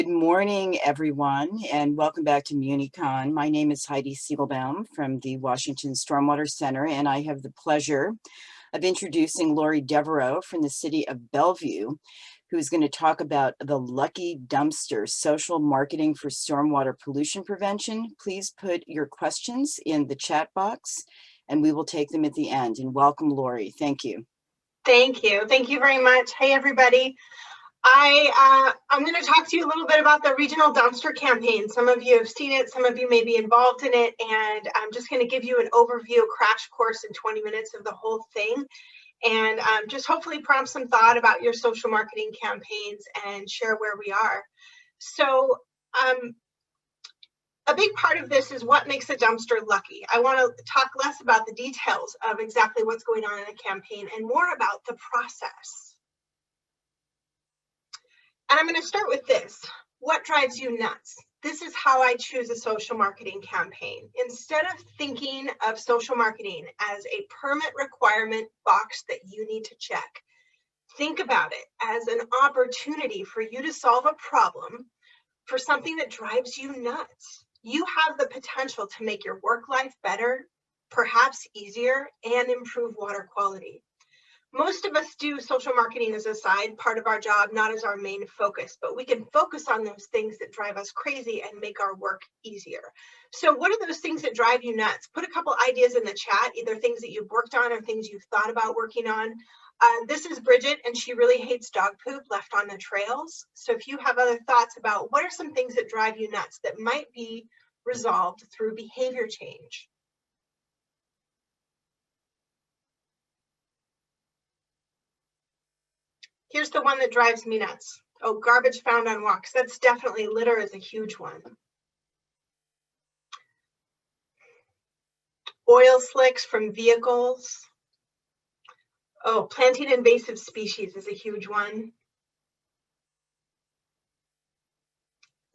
Good morning, everyone, and welcome back to Municon. My name is Heidi Siegelbaum from the Washington Stormwater Center, and I have the pleasure of introducing Laurie Devereaux from the city of Bellevue, who's going to talk about the Lucky Dumpster, social marketing for stormwater pollution prevention. Please put your questions in the chat box, and we will take them at the end. And welcome, Laurie. Thank you. Thank you. Thank you very much. Hey, everybody. I'm going to talk to you a little bit about the regional dumpster campaign. Some of you have seen it, some of you may be involved in it, and I'm just going to give you an overview, crash course in 20 minutes of the whole thing, and just hopefully prompt some thought about your social marketing campaigns and share where we are. So a big part of this is what makes a dumpster lucky. I want to talk less about the details of exactly what's going on in a campaign and more about the process. And I'm going to start with this. What drives you nuts? This is how I choose a social marketing campaign. Instead of thinking of social marketing as a permit requirement box that you need to check, think about it as an opportunity for you to solve a problem for something that drives you nuts. You have the potential to make your work life better, perhaps easier, and improve water quality. Most of us do social marketing as a side part of our job, not as our main focus, but we can focus on those things that drive us crazy and make our work easier. So what are those things that drive you nuts? Put a couple ideas in the chat, either things that you've worked on or things you've thought about working on. This is Bridget, and she really hates dog poop left on the trails. So if you have other thoughts about what are some things that drive you nuts that might be resolved through behavior change. Here's the one that drives me nuts. Oh, garbage found on walks. That's definitely, litter is a huge one. Oil slicks from vehicles. Oh, planting invasive species is a huge one.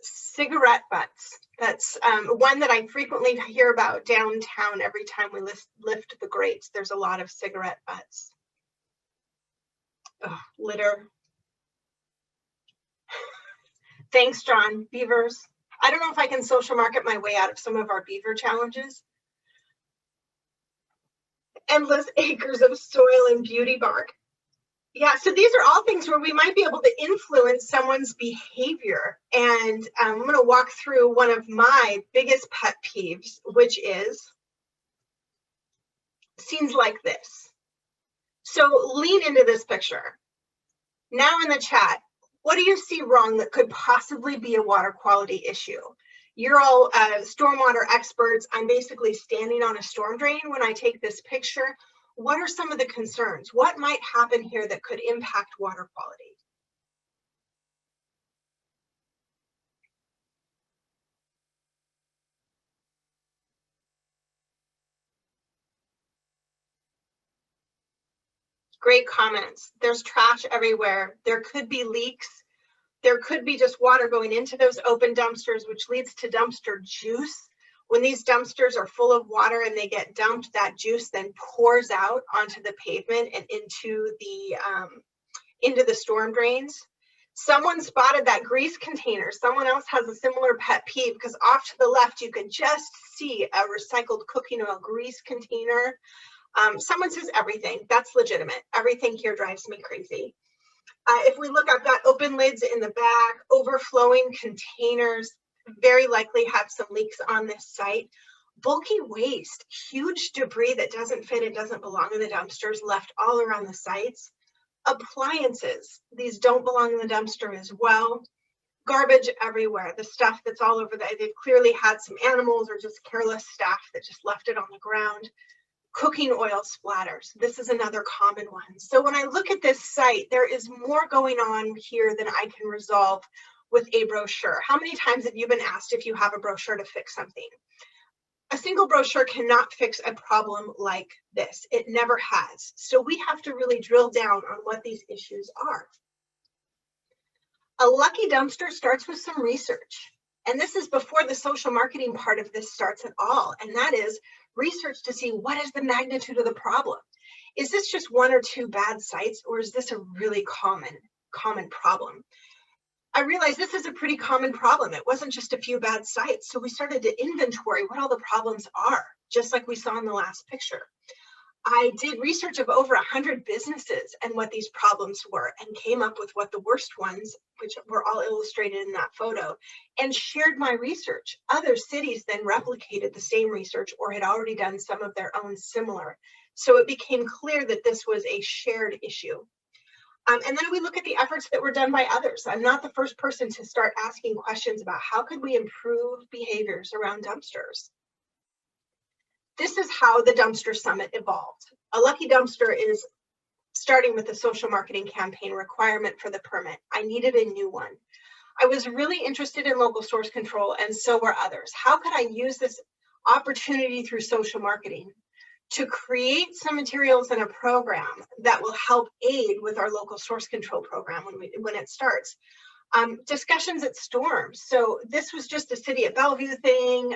Cigarette butts. That's one that I frequently hear about downtown every time we lift the grates. There's a lot of cigarette butts. Oh, litter. Thanks, John. Beavers. I don't know if I can social market my way out of some of our beaver challenges. Endless acres of soil and beauty bark. Yeah, so these are all things where we might be able to influence someone's behavior. And I'm going to walk through one of my biggest pet peeves, which is scenes like this. So lean into this picture. Now in the chat, what do you see wrong that could possibly be a water quality issue? You're all stormwater experts. I'm basically standing on a storm drain when I take this picture. What are some of the concerns? What might happen here that could impact water quality? Great comments. There's trash everywhere. There could be leaks. There could be just water going into those open dumpsters, which leads to dumpster juice. When these dumpsters are full of water and they get dumped, that juice then pours out onto the pavement and into the storm drains. Someone spotted that grease container. Someone else has a similar pet peeve because off to the left, you can just see a recycled cooking oil grease container. Someone says everything. That's legitimate. Everything here drives me crazy. If we look, I've got open lids in the back, overflowing containers, very likely have some leaks on this site. Bulky waste, huge debris that doesn't fit and doesn't belong in the dumpsters left all around the sites. Appliances, these don't belong in the dumpster as well. Garbage everywhere, the stuff that's all over there. They've clearly had some animals or just careless staff that just left it on the ground. Cooking oil splatters. This is another common one. So when I look at this site, there is more going on here than I can resolve with a brochure. How many times have you been asked if you have a brochure to fix something? A single brochure cannot fix a problem like this. It never has. So we have to really drill down on what these issues are. A lucky dumpster starts with some research. And this is before the social marketing part of this starts at all. And that is research to see what is the magnitude of the problem. Is this just one or two bad sites, or is this a really common problem? I realized this is a pretty common problem. It wasn't just a few bad sites. So we started to inventory what all the problems are, just like we saw in the last picture. I did research of over 100 businesses and what these problems were, and came up with what the worst ones, which were all illustrated in that photo, and shared my research. Other cities then replicated the same research or had already done some of their own similar. So it became clear that this was a shared issue. And then we look at the efforts that were done by others. I'm not the first person to start asking questions about how could we improve behaviors around dumpsters. This is how the Dumpster Summit evolved. A lucky dumpster is starting with a social marketing campaign requirement for the permit. I needed a new one. I was really interested in local source control, and so were others. How could I use this opportunity through social marketing to create some materials and a program that will help aid with our local source control program when it starts? Discussions at storms. So this was just a city at Bellevue thing.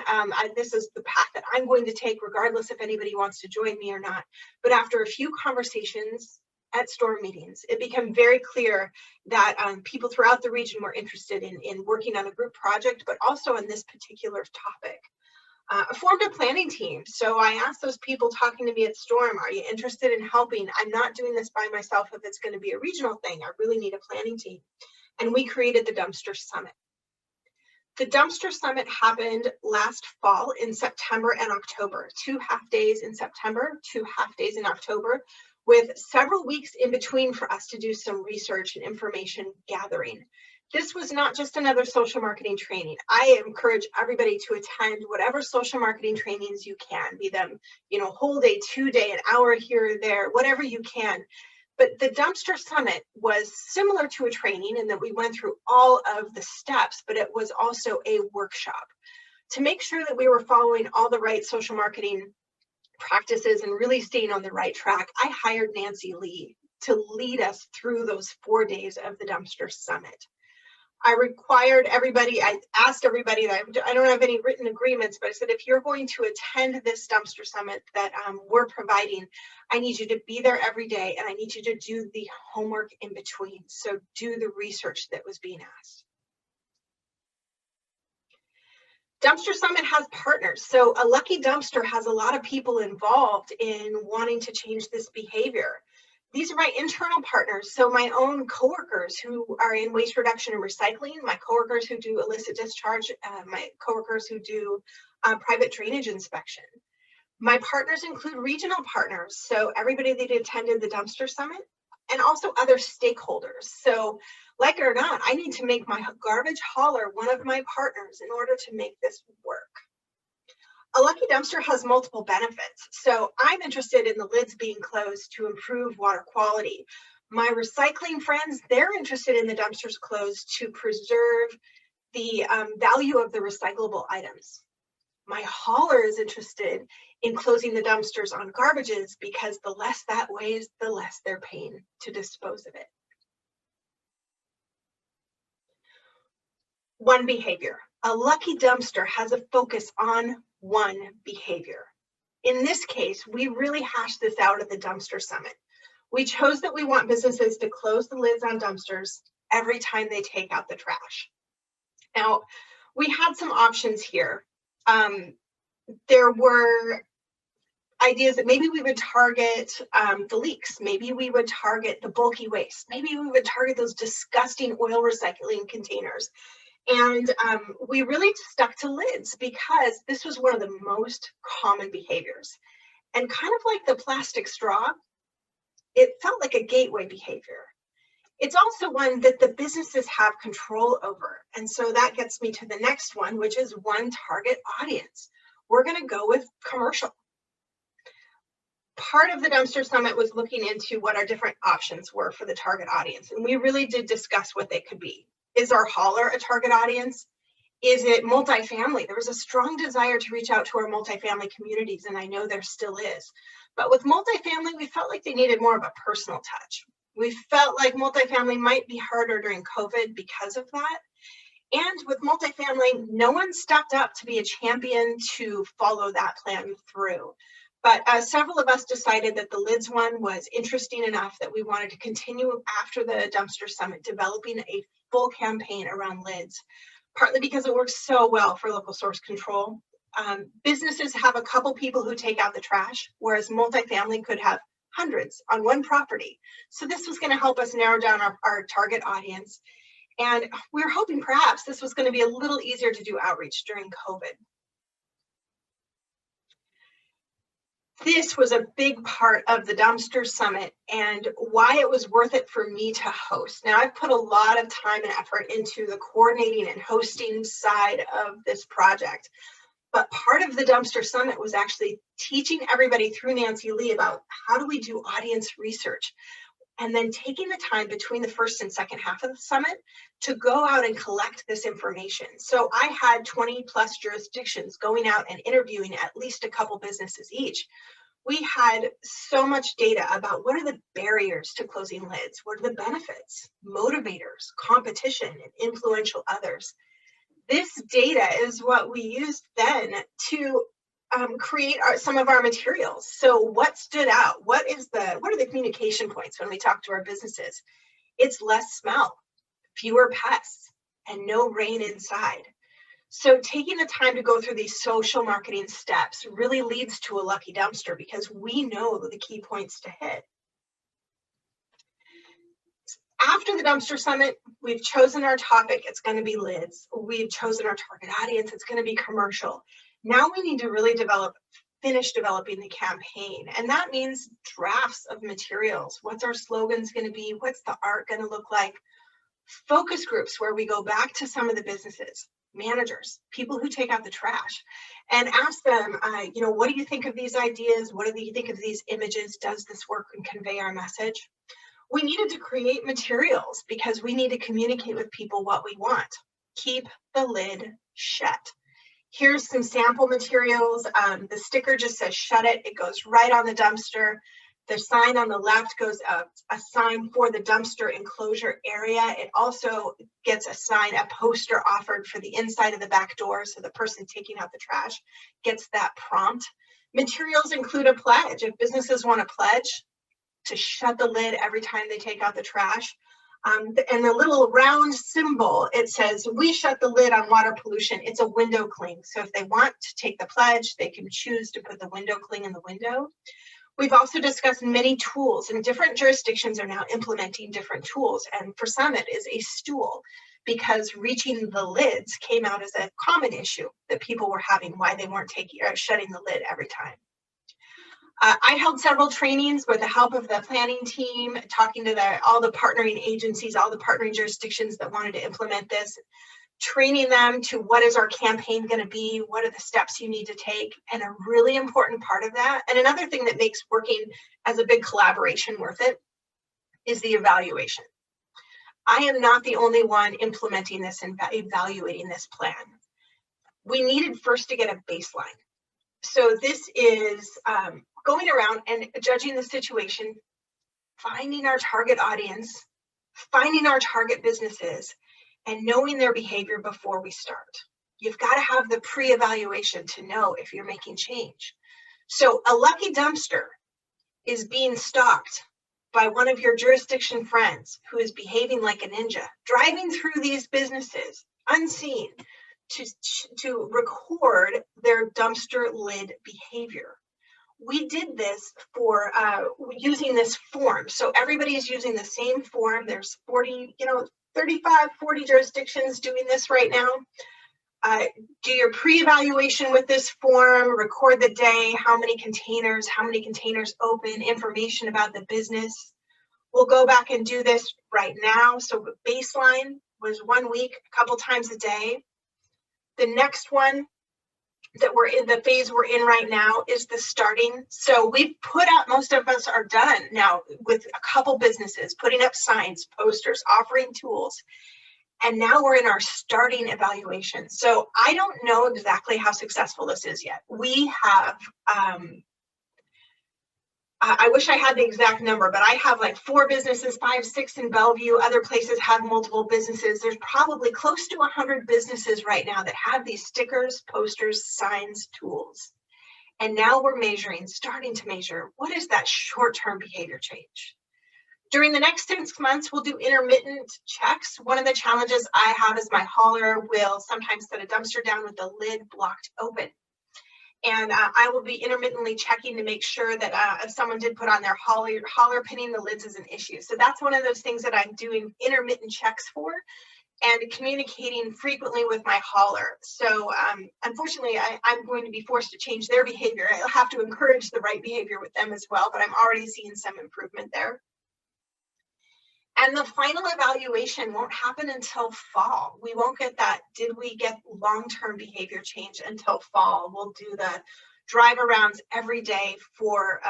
This is the path that I'm going to take, regardless if anybody wants to join me or not. But after a few conversations at storm meetings, it became very clear that people throughout the region were interested in working on a group project, but also on this particular topic. I formed a planning team. So I asked those people talking to me at Storm, are you interested in helping? I'm not doing this by myself if it's going to be a regional thing. I really need a planning team. And we created the Dumpster Summit. The Dumpster Summit happened last fall in September and October, 2 half days in September, 2 half days in October, with several weeks in between for us to do some research and information gathering. This was not just another social marketing training. I encourage everybody to attend whatever social marketing trainings you can, be them, whole day, 2-day, an hour here or there, whatever you can. But the Dumpster Summit was similar to a training in that we went through all of the steps, but it was also a workshop. To make sure that we were following all the right social marketing practices and really staying on the right track, I hired Nancy Lee to lead us through those 4 days of the Dumpster Summit. I required everybody, I asked everybody, that I don't have any written agreements, but I said, if you're going to attend this Dumpster Summit that we're providing, I need you to be there every day, and I need you to do the homework in between. So do the research that was being asked. Dumpster Summit has partners. So a lucky dumpster has a lot of people involved in wanting to change this behavior. These are my internal partners. So my own coworkers who are in waste reduction and recycling, my coworkers who do illicit discharge, my coworkers who do private drainage inspection. My partners include regional partners. So everybody that attended the Dumpster Summit, and also other stakeholders. So like it or not, I need to make my garbage hauler one of my partners in order to make this work. A lucky dumpster has multiple benefits. So I'm interested in the lids being closed to improve water quality. My recycling friends, they're interested in the dumpsters closed to preserve the value of the recyclable items. My hauler is interested in closing the dumpsters on garbages because the less that weighs, the less they're paying to dispose of it. One behavior. A lucky dumpster has a focus on one behavior. In this case, we really hashed this out at the Dumpster Summit. We chose that we want businesses to close the lids on dumpsters every time they take out the trash. Now, we had some options here. There were ideas that maybe we would target the leaks. Maybe we would target the bulky waste. Maybe we would target those disgusting oil recycling containers. And we really stuck to lids because this was one of the most common behaviors. And kind of like the plastic straw, it felt like a gateway behavior. It's also one that the businesses have control over. And so that gets me to the next one, which is one target audience. We're going to go with commercial. Part of the Dumpster Summit was looking into what our different options were for the target audience. And we really did discuss what they could be. Is our hauler a target audience? Is it multifamily? There was a strong desire to reach out to our multifamily communities, and I know there still is. But with multifamily, we felt like they needed more of a personal touch. We felt like multifamily might be harder during COVID because of that. And with multifamily, no one stepped up to be a champion to follow that plan through. But several of us decided that the lids one was interesting enough that we wanted to continue after the dumpster summit, developing a full campaign around lids, partly because it works so well for local source control. Businesses have a couple people who take out the trash, whereas multifamily could have hundreds on one property. So this was going to help us narrow down our target audience. And we were hoping perhaps this was going to be a little easier to do outreach during COVID. This was a big part of the dumpster summit and why it was worth it for me to host. Now, I've put a lot of time and effort into the coordinating and hosting side of this project. But part of the dumpster summit was actually teaching everybody through Nancy Lee about how do we do audience research, and then taking the time between the first and second half of the summit to go out and collect this information. So I had 20 plus jurisdictions going out and interviewing at least a couple businesses each. We had so much data about what are the barriers to closing lids, what are the benefits, motivators, competition, and influential others. This data is what we used then to create some of our materials. So what stood out? What are the communication points when we talk to our businesses? It's less smell, fewer pests, and no rain inside. So taking the time to go through these social marketing steps really leads to a lucky dumpster because we know the key points to hit. After the dumpster summit, we've chosen our topic. It's going to be lids. We've chosen our target audience. It's going to be commercial. Now we need to really finish developing the campaign. And that means drafts of materials. What's our slogans going to be? What's the art going to look like? Focus groups where we go back to some of the businesses, managers, people who take out the trash, and ask them, what do you think of these ideas? What do you think of these images? Does this work and convey our message? We needed to create materials because we need to communicate with people what we want. Keep the lid shut. Here's some sample materials. The sticker just says shut it. It goes right on the dumpster. The sign on the left goes a sign for the dumpster enclosure area. It also gets a poster offered for the inside of the back door. So the person taking out the trash gets that prompt. Materials include a pledge. If businesses want to pledge to shut the lid every time they take out the trash. And the little round symbol, it says, we shut the lid on water pollution. It's a window cling. So if they want to take the pledge, they can choose to put the window cling in the window. We've also discussed many tools, and different jurisdictions are now implementing different tools. And for some, it is a stool, because reaching the lids came out as a common issue that people were having, why they weren't shutting the lid every time. I held several trainings with the help of the planning team, talking to all the partnering agencies, all the partnering jurisdictions that wanted to implement this, training them to what is our campaign going to be, what are the steps you need to take, and a really important part of that, and another thing that makes working as a big collaboration worth it, is the evaluation. I am not the only one implementing this and evaluating this plan. We needed first to get a baseline. So this is going around and judging the situation, finding our target audience, finding our target businesses, and knowing their behavior before we start. You've got to have the pre-evaluation to know if you're making change. So a lucky dumpster is being stalked by one of your jurisdiction friends who is behaving like a ninja, driving through these businesses unseen to record their dumpster lid behavior. We did this for using this form. So everybody is using the same form. There's 35, 40 jurisdictions doing this right now. Do your pre-evaluation with this form, record the day, how many containers open, information about the business. We'll go back and do this right now. So baseline was 1 week, a couple times a day. The next one that we're in, the phase we're in right now, is the starting. So we've put out, most of us are done now with a couple businesses, putting up signs, posters, offering tools. And now we're in our starting evaluation. So I don't know exactly how successful this is yet. We have, I wish I had the exact number, but I have like 4 businesses, 5, 6 in Bellevue. Other places have multiple businesses. There's probably close to 100 businesses right now that have these stickers, posters, signs, tools. And now we're starting to measure, what is that short-term behavior change? During the next 6 months, we'll do intermittent checks. One of the challenges I have is my hauler will sometimes set a dumpster down with the lid blocked open. And I will be intermittently checking to make sure that if someone did put on their hauler, pinning the lids is an issue. So that's one of those things that I'm doing intermittent checks for, and communicating frequently with my hauler. So unfortunately, I'm going to be forced to change their behavior. I'll have to encourage the right behavior with them as well, but I'm already seeing some improvement there. And the final evaluation won't happen until fall. We won't get that, did we get long-term behavior change, until fall. We'll do the drive arounds every day for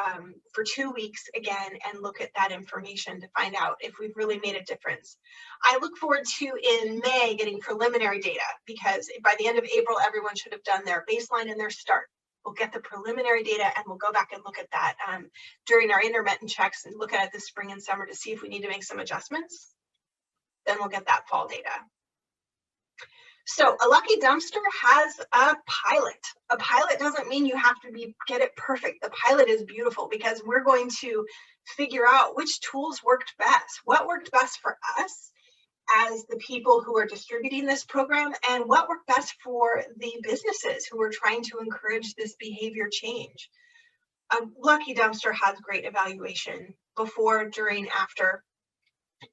2 weeks again, and look at that information to find out if we've really made a difference. I look forward to, in May, getting preliminary data, because by the end of April, everyone should have done their baseline and their start. We'll get the preliminary data, and we'll go back and look at that during our intermittent checks, and look at it this spring and summer to see if we need to make some adjustments. Then we'll get that fall data. So a lucky dumpster has a pilot. A pilot doesn't mean you have to get it perfect. The pilot is beautiful because we're going to figure out which tools worked best, what worked best for us as the people who are distributing this program, and what worked best for the businesses who are trying to encourage this behavior change. A lucky dumpster has great evaluation before, during, after,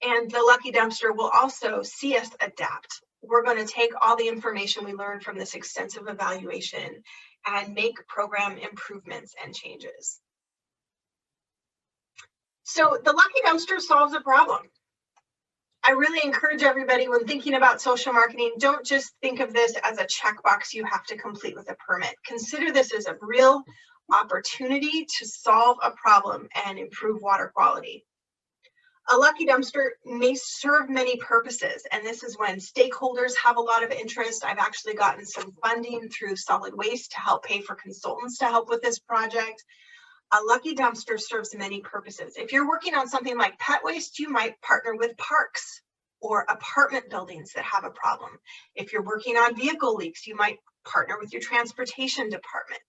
and the lucky dumpster will also see us adapt. We're going to take all the information we learned from this extensive evaluation and make program improvements and changes. So the lucky dumpster solves a problem. I really encourage everybody, when thinking about social marketing, don't just think of this as a checkbox you have to complete with a permit. Consider this as a real opportunity to solve a problem and improve water quality. A lucky dumpster may serve many purposes, and this is when stakeholders have a lot of interest. I've actually gotten some funding through solid waste to help pay for consultants to help with this project. A lucky dumpster serves many purposes. If you're working on something like pet waste, you might partner with parks or apartment buildings that have a problem. If you're working on vehicle leaks, you might partner with your transportation department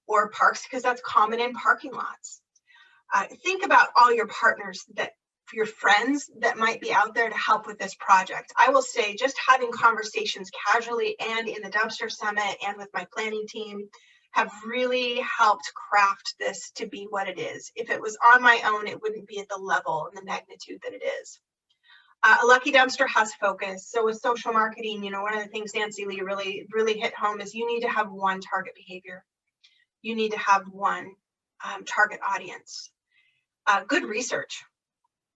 or parks, because that's common in parking lots. Think about all your partners, your friends that might be out there to help with this project. I will say, just having conversations casually and in the Dumpster Summit and with my planning team have really helped craft this to be what it is. If it was on my own, it wouldn't be at the level and the magnitude that it is. A lucky dumpster has focus. So with social marketing, one of the things Nancy Lee really hit home is you need to have one target behavior. You need to have one target audience. Good research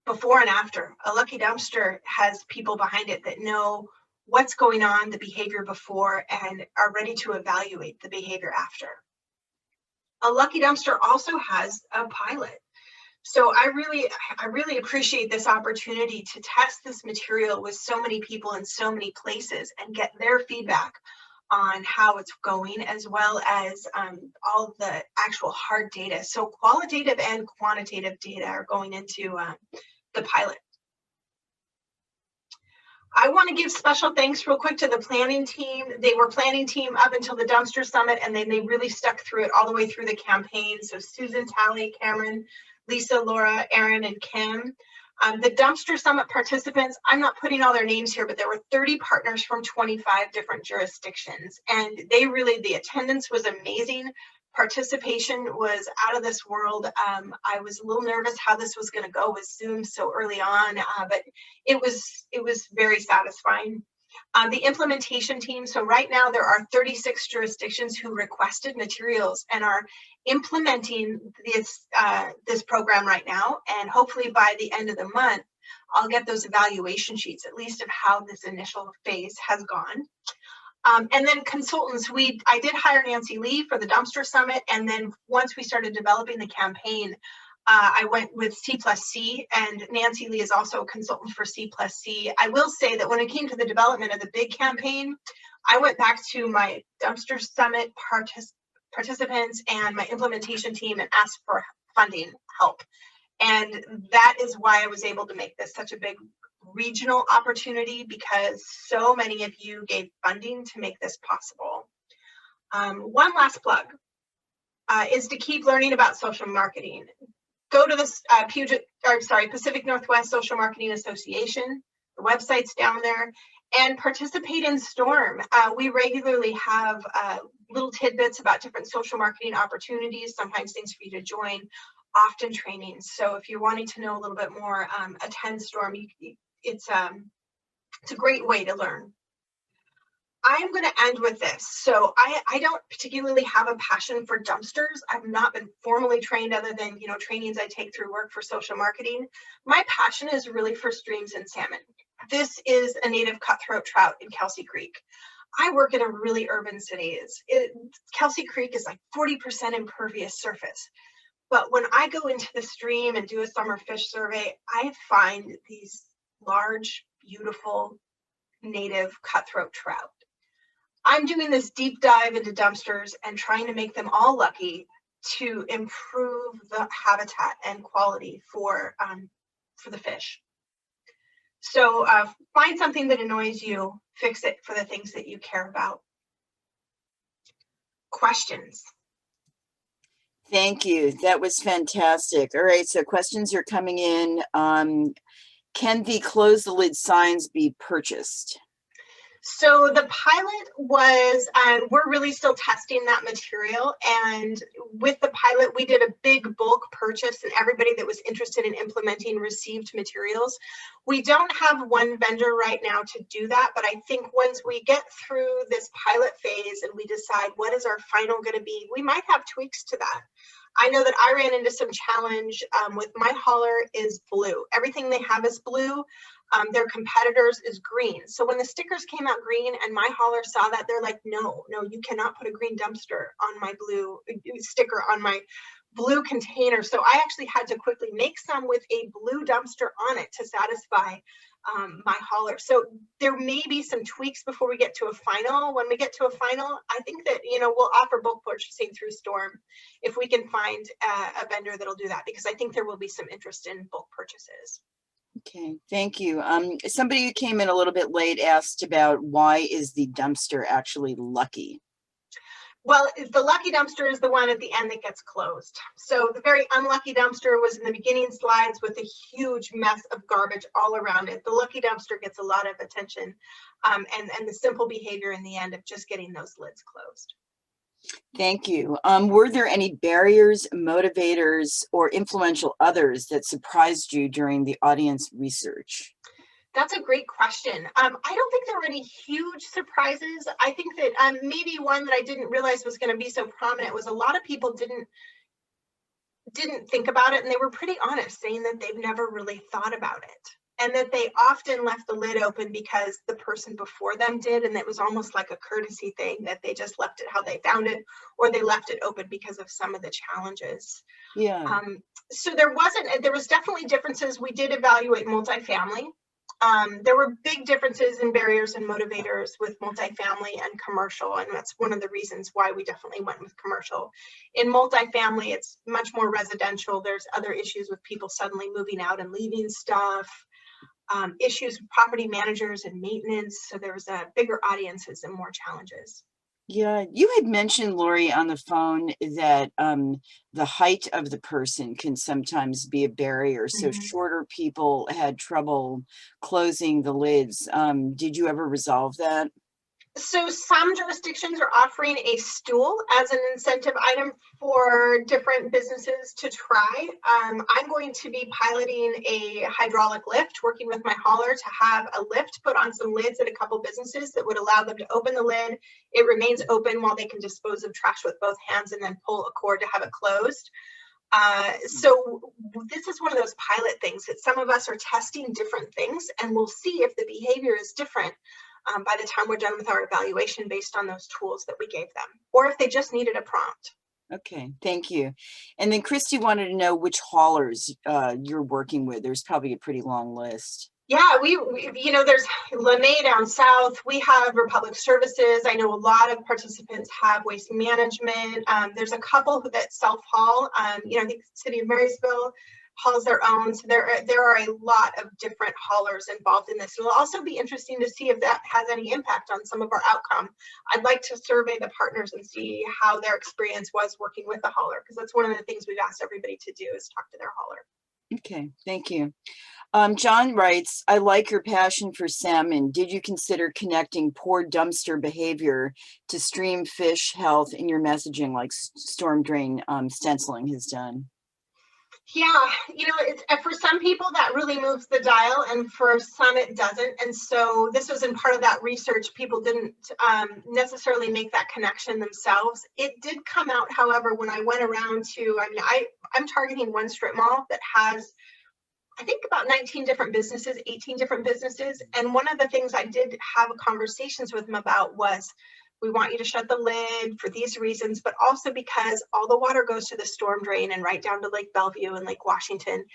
before and after. A lucky dumpster has people behind it that know what's going on, the behavior before, and are ready to evaluate the behavior after. A lucky dumpster also has a pilot. So I really appreciate this opportunity to test this material with so many people in so many places and get their feedback on how it's going, as well as all the actual hard data. So qualitative and quantitative data are going into the pilot. I want to give special thanks real quick to the planning team. They were planning team up until the Dumpster Summit, and then they really stuck through it all the way through the campaign. So Susan, Tally, Cameron, Lisa, Laura, Erin, and Kim. The Dumpster Summit participants, I'm not putting all their names here, but there were 30 partners from 25 different jurisdictions. And the attendance was amazing. Participation was out of this world. I was a little nervous how this was going to go with Zoom so early on, but it was very satisfying. The implementation team, so right now there are 36 jurisdictions who requested materials and are implementing this program right now, and hopefully by the end of the month I'll get those evaluation sheets, at least of how this initial phase has gone. And then consultants, I did hire Nancy Lee for the Dumpster Summit, and then once we started developing the campaign, I went with C+C, and Nancy Lee is also a consultant for C+C. I will say that when it came to the development of the big campaign, I went back to my Dumpster Summit participants and my implementation team and asked for funding help. And that is why I was able to make this such a big regional opportunity, because so many of you gave funding to make this possible. One last plug. is to keep learning about social marketing. Go to this Pacific Northwest Social Marketing Association. The website's down there, and participate in Storm. We regularly have little tidbits about different social marketing opportunities, sometimes things for you to join, often trainings. So if you're wanting to know a little bit more, attend Storm. It's a great way to learn. I'm going to end with this. So I don't particularly have a passion for dumpsters. I've not been formally trained other than, trainings I take through work for social marketing. My passion is really for streams and salmon. This is a native cutthroat trout in Kelsey Creek. I work in a really urban city. Kelsey Creek is like 40% impervious surface. But when I go into the stream and do a summer fish survey, I find these large, beautiful, native cutthroat trout. I'm doing this deep dive into dumpsters and trying to make them all lucky to improve the habitat and quality for the fish. So find something that annoys you, fix it for the things that you care about. Questions? Thank you. That was fantastic. All right, so questions are coming in. Can the close the lid signs be purchased? So the pilot was, we're really still testing that material. And with the pilot, we did a big bulk purchase, and everybody that was interested in implementing received materials. We don't have one vendor right now to do that, but I think once we get through this pilot phase and we decide what is our final going to be, we might have tweaks to that. I know that I ran into some challenge with my hauler is blue. Everything they have is blue. Their competitors is green. So when the stickers came out green and my hauler saw that, they're like, no, you cannot put a green dumpster on my blue sticker on my blue container. So I actually had to quickly make some with a blue dumpster on it to satisfy my hauler. So there may be some tweaks before we get to a final. When we get to a final, I think that, we'll offer bulk purchasing through Storm if we can find a vendor that'll do that, because I think there will be some interest in bulk purchases. Okay, thank you. Somebody who came in a little bit late asked about why is the dumpster actually lucky? Well, the lucky dumpster is the one at the end that gets closed. So the very unlucky dumpster was in the beginning slides with a huge mess of garbage all around it. The lucky dumpster gets a lot of attention and the simple behavior in the end of just getting those lids closed. Thank you. Were there any barriers, motivators, or influential others that surprised you during the audience research? That's a great question. I don't think there were any huge surprises. I think that maybe one that I didn't realize was going to be so prominent was a lot of people didn't think about it, and they were pretty honest, saying that they've never really thought about it, and that they often left the lid open because the person before them did, and it was almost like a courtesy thing that they just left it how they found it, or they left it open because of some of the challenges. Yeah. So there was definitely differences. We did evaluate multifamily. There were big differences in barriers and motivators with multifamily and commercial, and that's one of the reasons why we definitely went with commercial. In multifamily, it's much more residential. There's other issues with people suddenly moving out and leaving stuff, issues with property managers and maintenance. So there was bigger audiences and more challenges. Yeah, you had mentioned, Laurie, on the phone that the height of the person can sometimes be a barrier. So shorter people had trouble closing the lids. Did you ever resolve that? So some jurisdictions are offering a stool as an incentive item for different businesses to try. I'm going to be piloting a hydraulic lift, working with my hauler to have a lift put on some lids at a couple businesses that would allow them to open the lid. It remains open while they can dispose of trash with both hands and then pull a cord to have it closed. So this is one of those pilot things that some of us are testing different things, and we'll see if the behavior is different by the time we're done with our evaluation based on those tools that we gave them, or if they just needed a prompt. Okay, thank you. And then Christy wanted to know which haulers you're working with. There's probably a pretty long list. Yeah, we there's LeMay down south. We have Republic Services. I know a lot of participants have Waste Management. There's a couple that self-haul. I think the City of Marysville hauls their own. So there are a lot of different haulers involved in this. It'll also be interesting to see if that has any impact on some of our outcome. I'd like to survey the partners and see how their experience was working with the hauler, because that's one of the things we've asked everybody to do is talk to their hauler. Okay, thank you. John writes, I like your passion for salmon. Did you consider connecting poor dumpster behavior to stream fish health in your messaging, like storm drain stenciling has done? Yeah, it's for some people that really moves the dial, and for some it doesn't. And so this was in part of that research. People didn't necessarily make that connection themselves. It did come out, however, when I went around to, I'm targeting one strip mall that has, I think, about 19 different businesses, 18 different businesses. And one of the things I did have conversations with them about was, we want you to shut the lid for these reasons, but also because all the water goes to the storm drain and right down to Lake Bellevue and Lake Washington.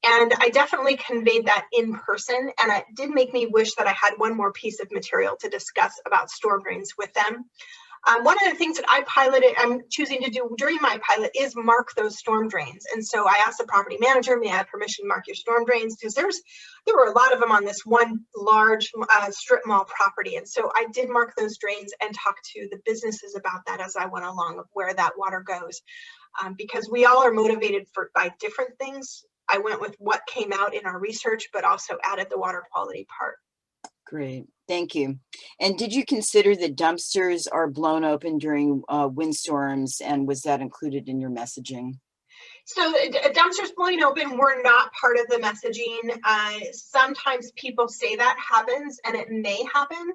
And I definitely conveyed that in person. And it did make me wish that I had one more piece of material to discuss about storm drains with them. One of the things that I'm choosing to do during my pilot is mark those storm drains. And so I asked the property manager, may I have permission to mark your storm drains? Because there were a lot of them on this one large strip mall property. And so I did mark those drains and talk to the businesses about that as I went along, of where that water goes. Because we all are motivated by different things. I went with what came out in our research, but also added the water quality part. Great, thank you. And did you consider that dumpsters are blown open during windstorms, and was that included in your messaging? So dumpsters blowing open were not part of the messaging. Sometimes people say that happens, and it may happen,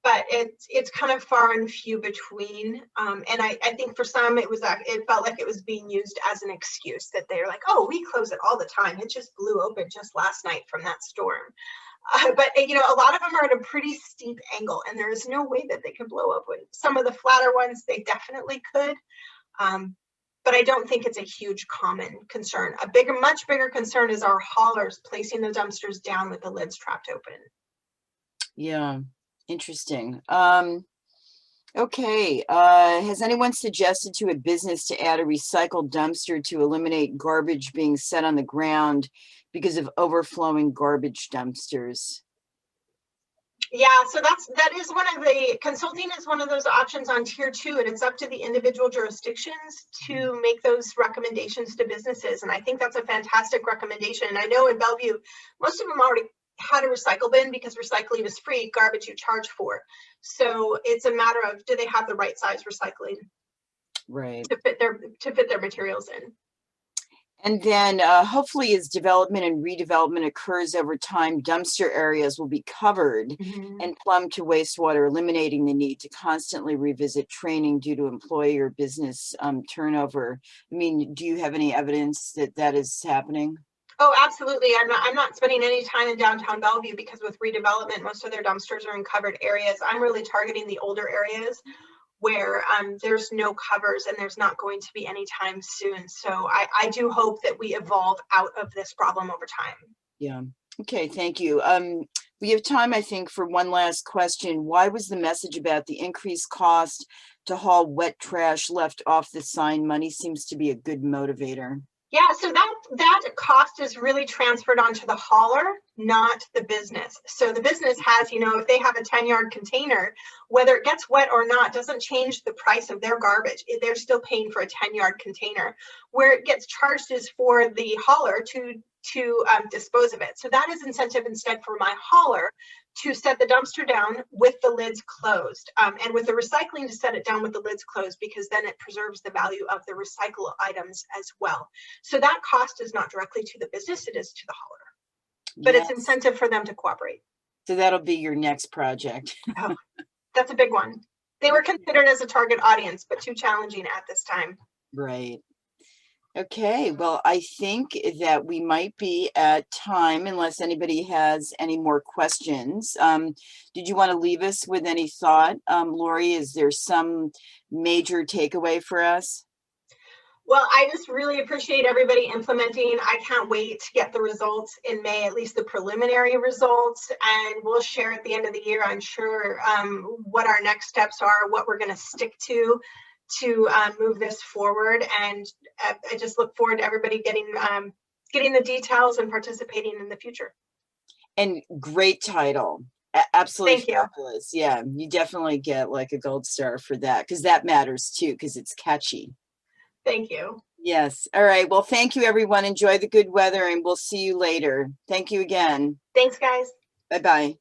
but it's kind of far and few between. And I think for some, it felt like it was being used as an excuse, that they're like, oh, we close it all the time. It just blew open just last night from that storm. But a lot of them are at a pretty steep angle, and there is no way that they could blow open. Some of the flatter ones, they definitely could. But I don't think it's a huge common concern. Much bigger concern is our haulers placing the dumpsters down with the lids trapped open. Yeah, interesting. Okay, has anyone suggested to a business to add a recycled dumpster to eliminate garbage being set on the ground because of overflowing garbage dumpsters? Yeah, so that is one of the, consulting is one of those options on tier 2, and it's up to the individual jurisdictions to make those recommendations to businesses. And I think that's a fantastic recommendation. And I know in Bellevue, most of them already had a recycle bin, because recycling is free, garbage you charge for. So it's a matter of, do they have the right size recycling to fit their materials in? And then hopefully as development and redevelopment occurs over time, dumpster areas will be covered and plumbed to wastewater, eliminating the need to constantly revisit training due to employee or business turnover. I mean, do you have any evidence that that is happening? Oh, absolutely. I'm not spending any time in downtown Bellevue, because with redevelopment, most of their dumpsters are in covered areas. I'm really targeting the older areas where there's no covers, and there's not going to be any time soon. So I do hope that we evolve out of this problem over time. Yeah. Okay, thank you. We have time, I think, for one last question. Why was the message about the increased cost to haul wet trash left off the sign? Money seems to be a good motivator. Yeah, so that cost is really transferred onto the hauler, not the business. So the business has, if they have a 10-yard container, whether it gets wet or not doesn't change the price of their garbage. They're still paying for a 10-yard container. Where it gets charged is for the hauler to dispose of it. So that is incentive instead for my hauler to set the dumpster down with the lids closed, and with the recycling to set it down with the lids closed, because then it preserves the value of the recycle items as well. So that cost is not directly to the business, it is to the hauler, but it's incentive for them to cooperate. So that'll be your next project. Oh, that's a big one. They were considered as a target audience, but too challenging at this time. Right. Okay, well, I think that we might be at time unless anybody has any more questions. Did you want to leave us with any thought? Laurie, is there some major takeaway for us? Well, I just really appreciate everybody implementing. I can't wait to get the results in May, at least the preliminary results, and we'll share at the end of the year, I'm sure, what our next steps are, what we're going to stick to move this forward. And I just look forward to everybody getting getting the details and participating in the future. And great title. Absolutely Thank you. fabulous. Yeah, you definitely get like a gold star for that, because that matters too, because it's catchy. Thank you. Yes. All right. Well, thank you, everyone. Enjoy the good weather, and we'll see you later. Thank you again. Thanks, guys. Bye-bye.